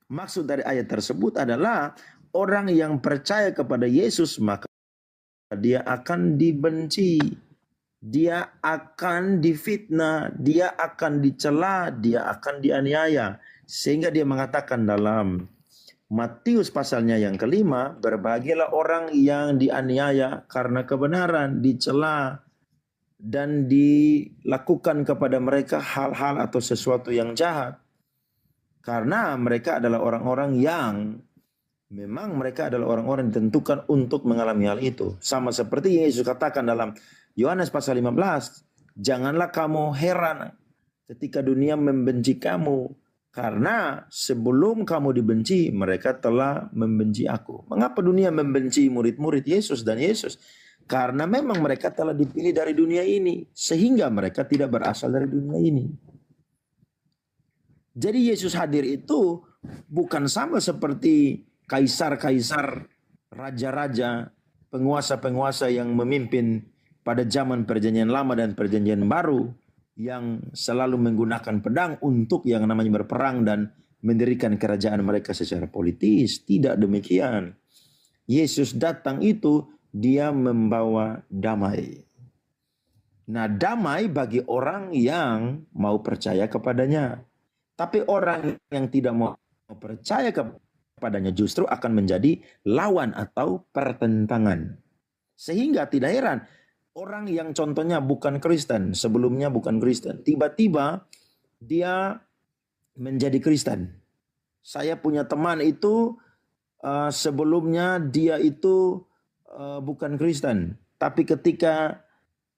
Maksud dari ayat tersebut adalah orang yang percaya kepada Yesus maka dia akan dibenci, dia akan difitnah, dia akan dicela, dia akan dianiaya. Sehingga dia mengatakan dalam Matius pasalnya yang kelima, berbahagialah orang yang dianiaya karena kebenaran, dicela, dan dilakukan kepada mereka hal-hal atau sesuatu yang jahat. Karena mereka adalah orang-orang yang memang mereka adalah orang-orang ditentukan untuk mengalami hal itu. Sama seperti Yesus katakan dalam Yohanes pasal 15, janganlah kamu heran ketika dunia membenci kamu, karena sebelum kamu dibenci, mereka telah membenci aku. Mengapa dunia membenci murid-murid Yesus dan Yesus? Karena memang mereka telah dipilih dari dunia ini, sehingga mereka tidak berasal dari dunia ini. Jadi Yesus hadir itu bukan sama seperti kaisar-kaisar, raja-raja, penguasa-penguasa yang memimpin pada zaman perjanjian lama dan perjanjian baru, yang selalu menggunakan pedang untuk yang namanya berperang dan mendirikan kerajaan mereka secara politis. Tidak demikian. Yesus datang itu dia membawa damai. Nah, damai bagi orang yang mau percaya kepadanya. Tapi orang yang tidak mau percaya kepadanya justru akan menjadi lawan atau pertentangan. Sehingga tidak heran orang yang contohnya bukan Kristen, sebelumnya bukan Kristen, tiba-tiba dia menjadi Kristen. Saya punya teman itu sebelumnya dia itu bukan Kristen, tapi ketika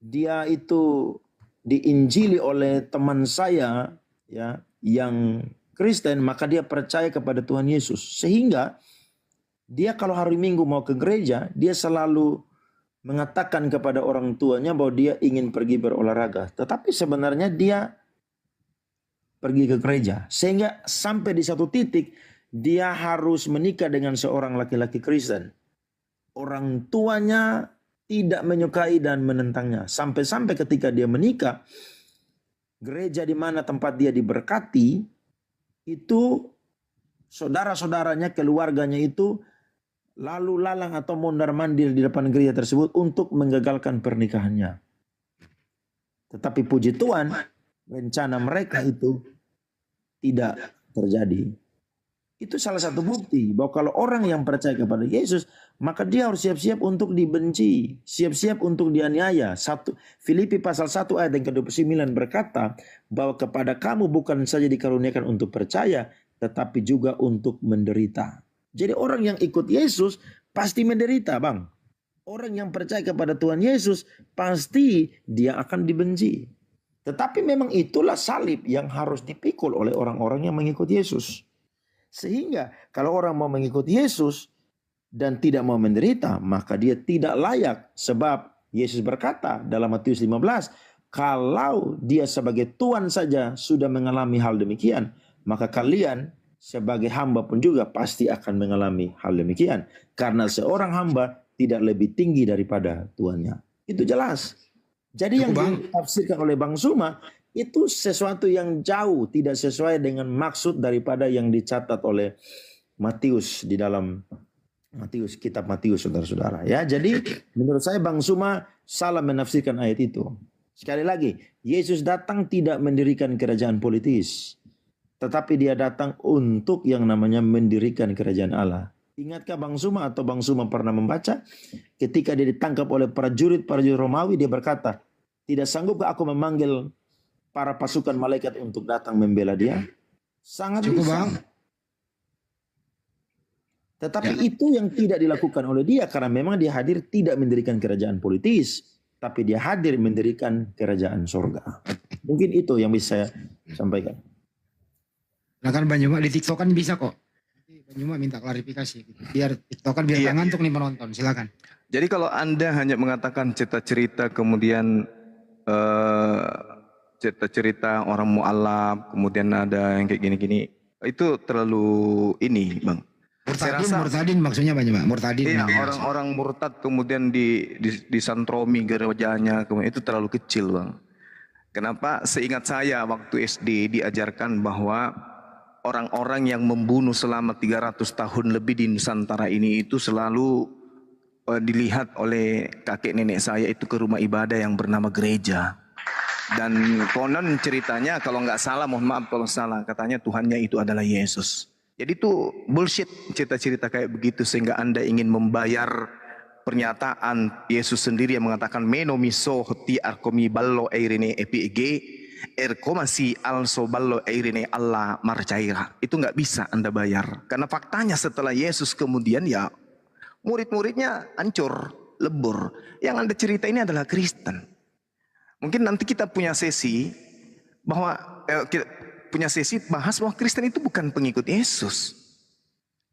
dia itu diinjili oleh teman saya ya yang Kristen, maka dia percaya kepada Tuhan Yesus. Sehingga dia kalau hari Minggu mau ke gereja, dia selalu mengatakan kepada orang tuanya bahwa dia ingin pergi berolahraga. Tetapi sebenarnya dia pergi ke gereja. Sehingga sampai di satu titik dia harus menikah dengan seorang laki-laki Kristen. Orang tuanya tidak menyukai dan menentangnya. Sampai-sampai ketika dia menikah, gereja di mana tempat dia diberkati, itu saudara-saudaranya, keluarganya itu lalu lalang atau mondar-mandir di depan gereja tersebut untuk menggagalkan pernikahannya. Tetapi puji Tuhan, rencana mereka itu tidak terjadi. Itu salah satu bukti bahwa kalau orang yang percaya kepada Yesus, maka dia harus siap-siap untuk dibenci, siap-siap untuk dianiaya. Filipi pasal 1 ayat yang ke-29 berkata bahwa kepada kamu bukan saja dikaruniakan untuk percaya, tetapi juga untuk menderita. Jadi orang yang ikut Yesus pasti menderita, Bang. Orang yang percaya kepada Tuhan Yesus pasti dia akan dibenci. Tetapi memang itulah salib yang harus dipikul oleh orang-orang yang mengikut Yesus. Sehingga kalau orang mau mengikuti Yesus dan tidak mau menderita, maka dia tidak layak. Sebab Yesus berkata dalam Matius 15, kalau dia sebagai Tuhan saja sudah mengalami hal demikian, maka kalian sebagai hamba pun juga pasti akan mengalami hal demikian. Karena seorang hamba tidak lebih tinggi daripada tuannya. Itu jelas. Jadi yang ditafsirkan oleh Bang Suma itu sesuatu yang jauh tidak sesuai dengan maksud daripada yang dicatat oleh Matius di dalam kitab Matius, saudara-saudara. Ya, jadi menurut saya Bang Suma salah menafsirkan ayat itu. Sekali lagi, Yesus datang tidak mendirikan kerajaan politis, tetapi dia datang untuk yang namanya mendirikan kerajaan Allah. Ingatkah Bang Suma atau Bang Suma pernah membaca ketika dia ditangkap oleh prajurit Romawi, dia berkata, tidak sanggupkah aku memanggil para pasukan malaikat untuk datang membela dia? Sangat cukup, bisa. Bang. Tetapi itu yang tidak dilakukan oleh dia karena memang dia hadir tidak mendirikan kerajaan politis, tapi dia hadir mendirikan kerajaan surga. Mungkin itu yang bisa saya sampaikan. Nah kan Banyuma di TikTok kan bisa kok. Banyuma minta klarifikasi gitu. Biar TikTok kan biar ngantuk nih penonton. Silakan. Jadi kalau Anda hanya mengatakan cerita-cerita kemudian cerita-cerita orang mu'alaf, kemudian ada yang kayak gini-gini, itu terlalu ini, Bang. Murtadin maksudnya Banyuma, murtadin. Iya, orang-orang murtad kemudian disantromi gerejanya, kemudian itu terlalu kecil, Bang. Kenapa? Seingat saya waktu SD diajarkan bahwa orang-orang yang membunuh selama 300 tahun lebih di Nusantara ini itu selalu dilihat oleh kakek nenek saya itu ke rumah ibadah yang bernama gereja. Dan konon ceritanya kalau nggak salah, mohon maaf kalau salah, katanya Tuhannya itu adalah Yesus. Jadi itu bullshit cerita-cerita kayak begitu sehingga Anda ingin membayar pernyataan Yesus sendiri yang mengatakan meno miso hoti arkomi ballo eirene epige erkomasi also ballo eirene Allah marcaira. Itu nggak bisa Anda bayar karena faktanya setelah Yesus kemudian ya murid-muridnya hancur, lebur. Yang Anda cerita ini adalah Kristen. Mungkin nanti kita punya sesi bahwa bahas bahwa Kristen itu bukan pengikut Yesus.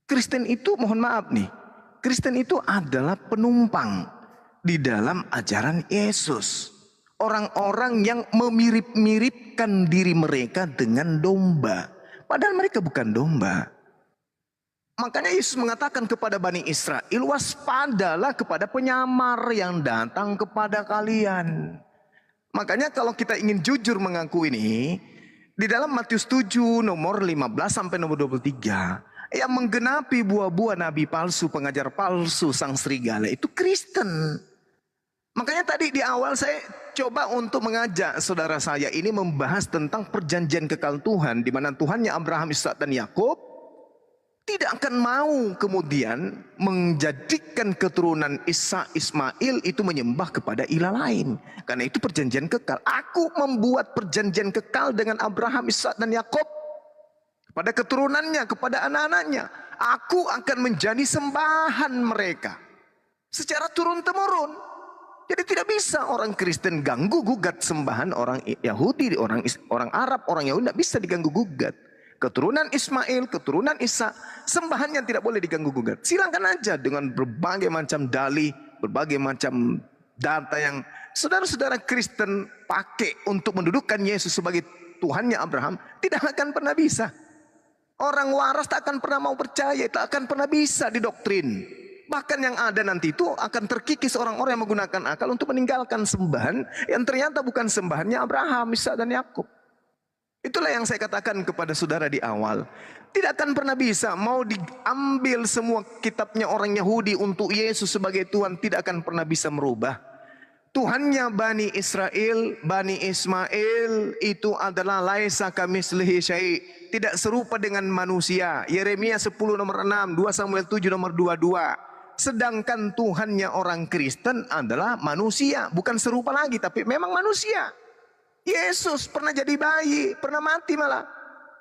Kristen itu mohon maaf nih, Kristen itu adalah penumpang di dalam ajaran Yesus. Orang-orang yang memirip-miripkan diri mereka dengan domba. Padahal mereka bukan domba. Makanya Yesus mengatakan kepada Bani Israel, waspadalah kepada penyamar yang datang kepada kalian. Makanya kalau kita ingin jujur mengaku ini, di dalam Matius 7 nomor 15 sampai nomor 23, yang menggenapi buah-buah nabi palsu, pengajar palsu, sang serigala itu Kristen. Makanya tadi di awal saya coba untuk mengajak saudara saya ini membahas tentang perjanjian kekal Tuhan, di mana Tuhannya Abraham, Ishak dan Yakub tidak akan mau kemudian menjadikan keturunan Ishak Ismail itu menyembah kepada ilah lain. Karena itu perjanjian kekal. Aku membuat perjanjian kekal dengan Abraham, Ishak dan Yakub. Kepada keturunannya, kepada anak-anaknya. Aku akan menjadi sembahan mereka. Secara turun-temurun. Jadi tidak bisa orang Kristen ganggu gugat sembahan orang Yahudi, orang Arab, orang Yahudi tidak bisa diganggu gugat. Keturunan Ismail, keturunan Ishak, sembahannya tidak boleh diganggu gugat. Silakan aja dengan berbagai macam dalih, berbagai macam data yang saudara-saudara Kristen pakai untuk mendudukkan Yesus sebagai Tuhannya Abraham, tidak akan pernah bisa. Orang waras tak akan pernah mau percaya, tak akan pernah bisa didoktrin. Bahkan yang ada nanti itu akan terkikis orang-orang yang menggunakan akal untuk meninggalkan sembahan yang ternyata bukan sembahannya Abraham, Ishak dan Yakub. Itulah yang saya katakan kepada saudara di awal. Tidak akan pernah bisa mau diambil semua kitabnya orang Yahudi untuk Yesus sebagai Tuhan. Tidak akan pernah bisa merubah. Tuhannya Bani Israel, Bani Ismail itu adalah laisa kamislihi syai'. Tidak serupa dengan manusia. Yeremia 10 nomor 6, 2 Samuel 7 nomor 22. Sedangkan Tuhannya orang Kristen adalah manusia. Bukan serupa lagi tapi memang manusia. Yesus pernah jadi bayi, pernah mati malah.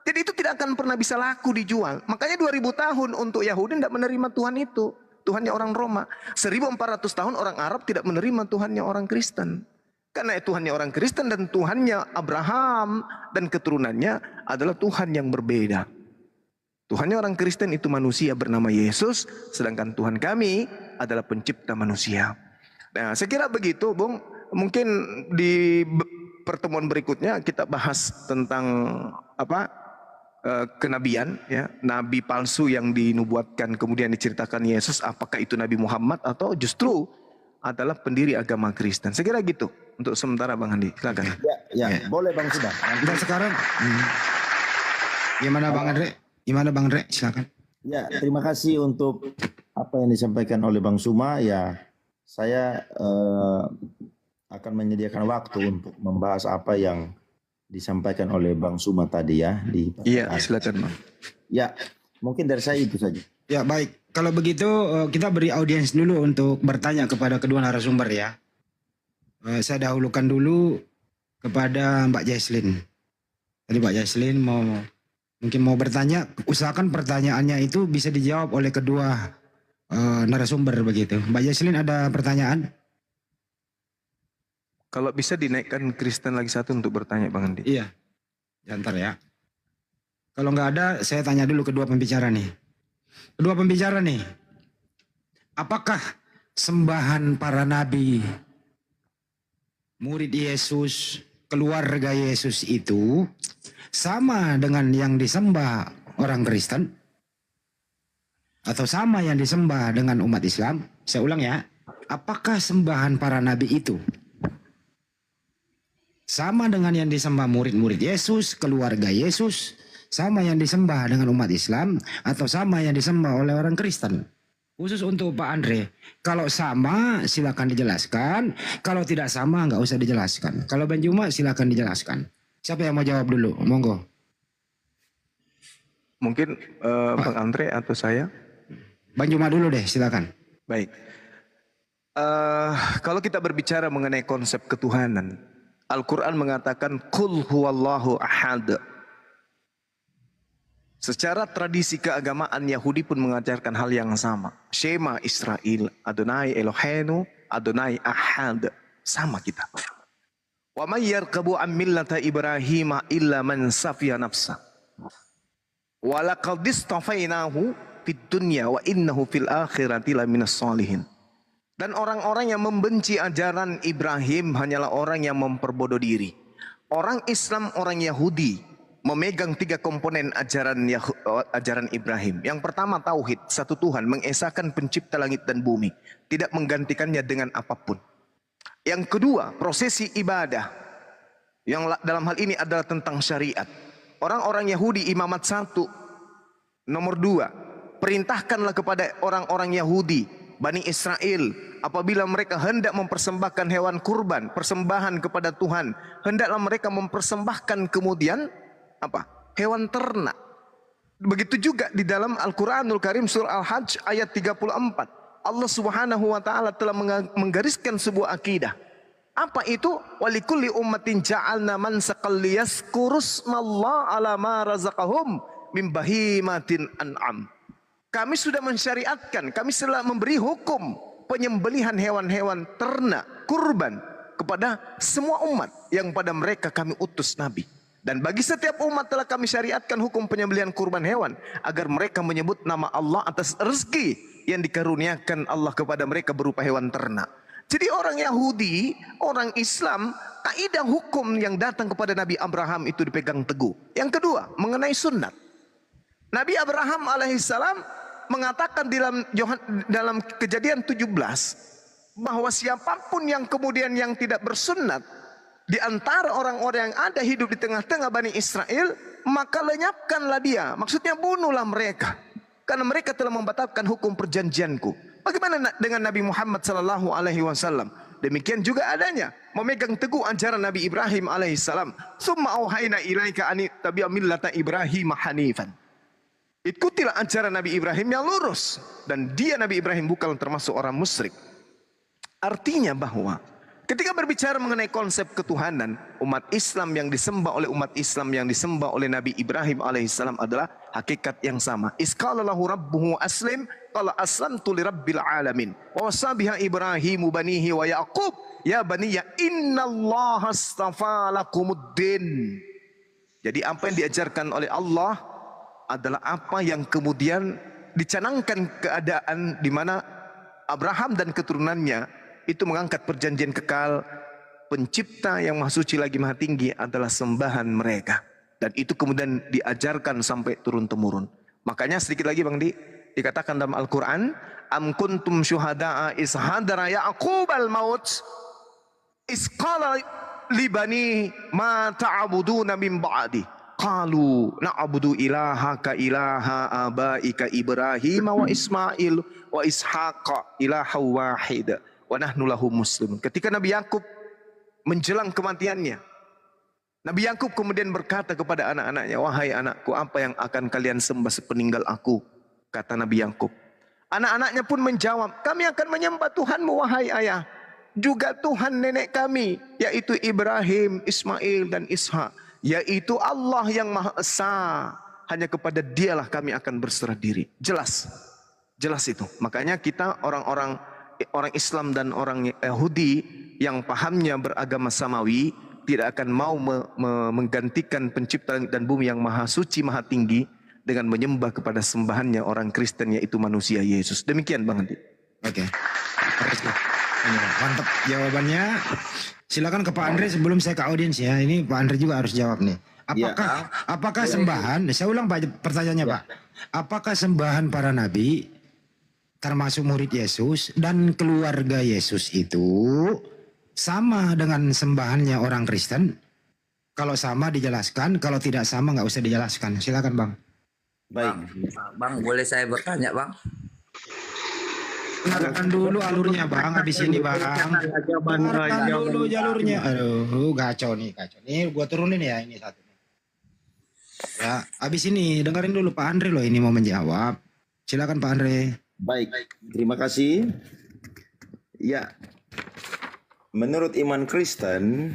Jadi itu tidak akan pernah bisa laku dijual. Makanya 2000 tahun untuk Yahudi tidak menerima Tuhan itu. Tuhannya orang Roma. 1400 tahun orang Arab tidak menerima Tuhannya orang Kristen. Karena Tuhannya orang Kristen dan Tuhannya Abraham dan keturunannya adalah Tuhan yang berbeda. Tuhannya orang Kristen itu manusia bernama Yesus. Sedangkan Tuhan kami adalah pencipta manusia. Nah saya kira begitu Bung. Mungkin di pertemuan berikutnya kita bahas tentang kenabian, ya, nabi palsu yang dinubuatkan kemudian diceritakan Yesus, apakah itu Nabi Muhammad atau justru adalah pendiri agama Kristen. Saya kira gitu untuk sementara Bang Andi. Silakan. Ya. Boleh Bang Sudah. Dan sekarang gimana Bang Andre? Gimana Bang Andre? Silakan. Ya, terima kasih untuk apa yang disampaikan oleh Bang Suma. Ya, saya akan menyediakan waktu untuk membahas apa yang disampaikan oleh Bang Suma tadi ya. Iya, silakan Bang. Ya, mungkin dari saya itu saja. Ya baik, kalau begitu kita beri audiens dulu untuk bertanya kepada kedua narasumber ya. Saya dahulukan dulu kepada Mbak Jesslyn. Tadi Mbak Jesslyn mungkin mau bertanya, usahakan pertanyaannya itu bisa dijawab oleh kedua narasumber begitu. Mbak Jesslyn ada pertanyaan? Kalau bisa dinaikkan Kristen lagi satu untuk bertanya Bang Andi. Iya, ntar ya. Kalau nggak ada, saya tanya dulu kedua pembicara nih. Kedua pembicara nih, apakah sembahan para nabi, murid Yesus, keluarga Yesus itu sama dengan yang disembah orang Kristen? Atau sama yang disembah dengan umat Islam? Saya ulang ya, apakah sembahan para nabi itu sama dengan yang disembah murid-murid Yesus, keluarga Yesus, sama yang disembah dengan umat Islam atau sama yang disembah oleh orang Kristen? Khusus untuk Pak Andre, kalau sama silakan dijelaskan, kalau tidak sama nggak usah dijelaskan. Kalau Ben Juma silakan dijelaskan. Siapa yang mau jawab dulu? Monggo. Mungkin Bang Andre atau saya? Ben Juma dulu deh, silakan. Baik. Kalau kita berbicara mengenai konsep ketuhanan, Al-Quran mengatakan Qul huwallahu ahad. Secara tradisi keagamaan Yahudi pun mengajarkan hal yang sama. Shema Israel, Adonai Eloheinu, Adonai Ahad. Sama kita. Wa may yarqabu an millata Ibrahim illa man safiya nafsa. Wa laqad istafainahu fid dunya wa innahu fil akhirati laminas shalihin. Dan orang-orang yang membenci ajaran Ibrahim hanyalah orang yang memperbodoh diri. Orang Islam, orang Yahudi memegang 3 komponen ajaran Ibrahim. Yang pertama tauhid, satu Tuhan, mengesahkan pencipta langit dan bumi, tidak menggantikannya dengan apapun. Yang kedua, prosesi ibadah, yang dalam hal ini adalah tentang syariat. Orang-orang Yahudi imamat 1. Nomor 2, perintahkanlah kepada orang-orang Yahudi, Bani Israel, apabila mereka hendak mempersembahkan hewan kurban, persembahan kepada Tuhan, hendaklah mereka mempersembahkan kemudian hewan ternak. Begitu juga di dalam Al-Quranul Karim surah Al-Hajj ayat 34. Allah Subhanahu wa taala telah menggariskan sebuah akidah. Apa itu? Walikulli ummatin ja'alna mansaqal liyazkurusmallaha ala ma razaqahum min bahimatin an'am. Kami sudah mensyariatkan, kami telah memberi hukum penyembelihan hewan-hewan ternak, kurban kepada semua umat yang pada mereka kami utus nabi. Dan bagi setiap umat telah kami syariatkan hukum penyembelihan kurban hewan agar mereka menyebut nama Allah atas rezeki yang dikaruniakan Allah kepada mereka berupa hewan ternak. Jadi orang Yahudi, orang Islam, kaidah hukum yang datang kepada Nabi Abraham itu dipegang teguh. Yang kedua, mengenai sunat. Nabi Abraham alaihissalam mengatakan dalam Kejadian 17 bahwa siapapun yang kemudian yang tidak bersunat di antara orang-orang yang ada hidup di tengah-tengah Bani Israel, maka lenyapkanlah dia. Maksudnya bunuhlah mereka, karena mereka telah membatalkan hukum perjanjianku. Bagaimana dengan Nabi Muhammad sallallahu alaihi wasallam? Demikian juga adanya memegang teguh ajaran Nabi Ibrahim alaihissalam. Tsumma auhayna ilaika an tabi'a millata Ibrahim hanifan. Ikutilah ajaran Nabi Ibrahim yang lurus, dan dia Nabi Ibrahim bukan termasuk orang musyrik. Artinya bahwa ketika berbicara mengenai konsep ketuhanan, umat Islam yang disembah oleh umat Islam yang disembah oleh Nabi Ibrahim alaihissalam adalah hakikat yang sama. Isqala lahu rabbuhu aslim, qala aslamtu lirabbil alamin. Wa wasabiha Ibrahimu banihi wa Yaqub, ya baniya innallaha astafa lakumuddin. Jadi apa yang diajarkan oleh Allah adalah apa yang kemudian dicanangkan keadaan di mana Abraham dan keturunannya itu mengangkat perjanjian kekal. Pencipta yang maha suci lagi maha tinggi adalah sembahan mereka, dan itu kemudian diajarkan sampai turun temurun. Makanya sedikit lagi Bang Di, dikatakan dalam Al-Quran, am kuntum syuhada'a is hadara Ya'qub al-maut is qala libani ma ta'buduna min ba'di qalu na'budu ilahaka ilaha abaika Ibrahim wa Ismail wa Ishaqa ilaha wahid wa nahnu lahu muslimun. Ketika Nabi Yakub menjelang kematiannya, Nabi Yakub kemudian berkata kepada anak-anaknya, wahai anakku, apa yang akan kalian sembah sepeninggal aku? Kata Nabi Yakub. Anak-anaknya pun menjawab, kami akan menyembah Tuhanmu wahai ayah, juga Tuhan nenek kami, yaitu Ibrahim, Ismail dan Ishak, yaitu Allah yang Maha Esa. Hanya kepada Dialah kami akan berserah diri. Jelas itu. Makanya kita orang Islam dan orang Yahudi yang pahamnya beragama samawi tidak akan mau menggantikan pencipta langit dan bumi yang maha suci, maha tinggi dengan menyembah kepada sembahannya orang Kristen, yaitu manusia Yesus. Demikian Bang Andi. Oke. Mantap jawabannya. Silakan ke Pak Andre sebelum saya ke audiens ya. Ini Pak Andre juga harus jawab nih. Apakah sembahan, saya ulang Pak pertanyaannya Pak. Apakah sembahan para nabi termasuk murid Yesus dan keluarga Yesus itu sama dengan sembahannya orang Kristen? Kalau sama dijelaskan, kalau tidak sama nggak usah dijelaskan. Silakan Bang. Baik. Bang, boleh saya bertanya, Bang? Dengarkan dulu alurnya Bang, habis ini Bang. Dengarkan dulu jalurnya. Aduh, kacau nih, kacau. Nih gua turunin ya ini satu. Ya, habis ini dengerin dulu Pak Andre loh, ini mau menjawab. Silakan Pak Andre. Baik, terima kasih. Ya, menurut iman Kristen,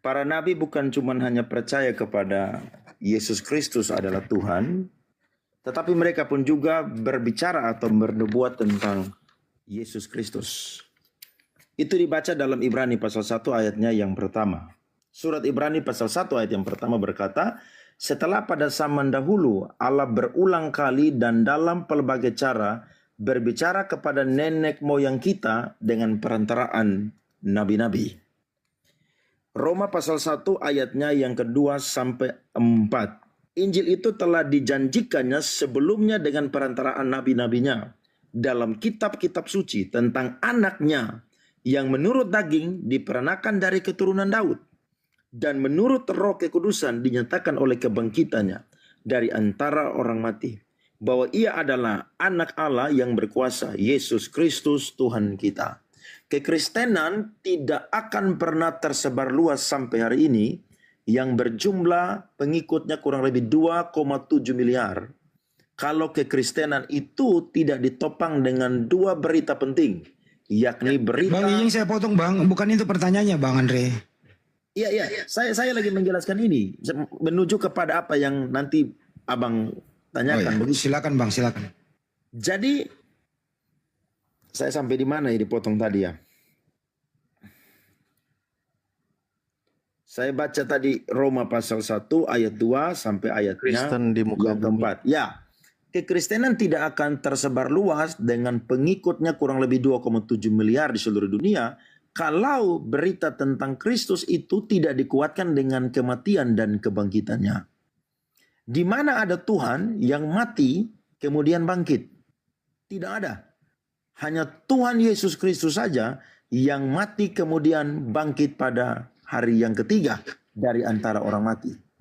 para nabi bukan cuma hanya percaya kepada Yesus Kristus adalah Tuhan, tetapi mereka pun juga berbicara atau bernubuat tentang Yesus Kristus. Itu dibaca dalam Ibrani pasal 1 ayatnya yang pertama. Surat Ibrani pasal 1 ayat yang pertama berkata, setelah pada zaman dahulu Allah berulang kali dan dalam pelbagai cara berbicara kepada nenek moyang kita dengan perantaraan nabi-nabi. Roma pasal 1 ayatnya yang kedua sampai 4. Injil itu telah dijanjikannya sebelumnya dengan perantaraan nabi-nabinya dalam kitab-kitab suci tentang anaknya yang menurut daging diperanakan dari keturunan Daud dan menurut Roh Kekudusan dinyatakan oleh kebangkitannya dari antara orang mati, bahwa ia adalah anak Allah yang berkuasa, Yesus Kristus Tuhan kita. Kekristenan tidak akan pernah tersebar luas sampai hari ini yang berjumlah pengikutnya kurang lebih 2,7 miliar. Kalau kekristenan itu tidak ditopang dengan dua berita penting, yakni berita... Bang Ijing saya potong Bang, bukan itu pertanyaannya Bang Andre. Iya, saya lagi menjelaskan ini menuju kepada apa yang nanti Abang tanyakan. Oh, ya. Silakan Bang, silakan. Jadi saya sampai di mana ya dipotong tadi ya? Saya baca tadi Roma pasal 1 ayat 2 sampai ayatnya Kristen di muka yang keempat. Ya, kekristenan tidak akan tersebar luas dengan pengikutnya kurang lebih 2,7 miliar di seluruh dunia kalau berita tentang Kristus itu tidak dikuatkan dengan kematian dan kebangkitannya. Di mana ada Tuhan yang mati kemudian bangkit? Tidak ada. Hanya Tuhan Yesus Kristus saja yang mati kemudian bangkit pada hari yang ketiga dari antara orang mati.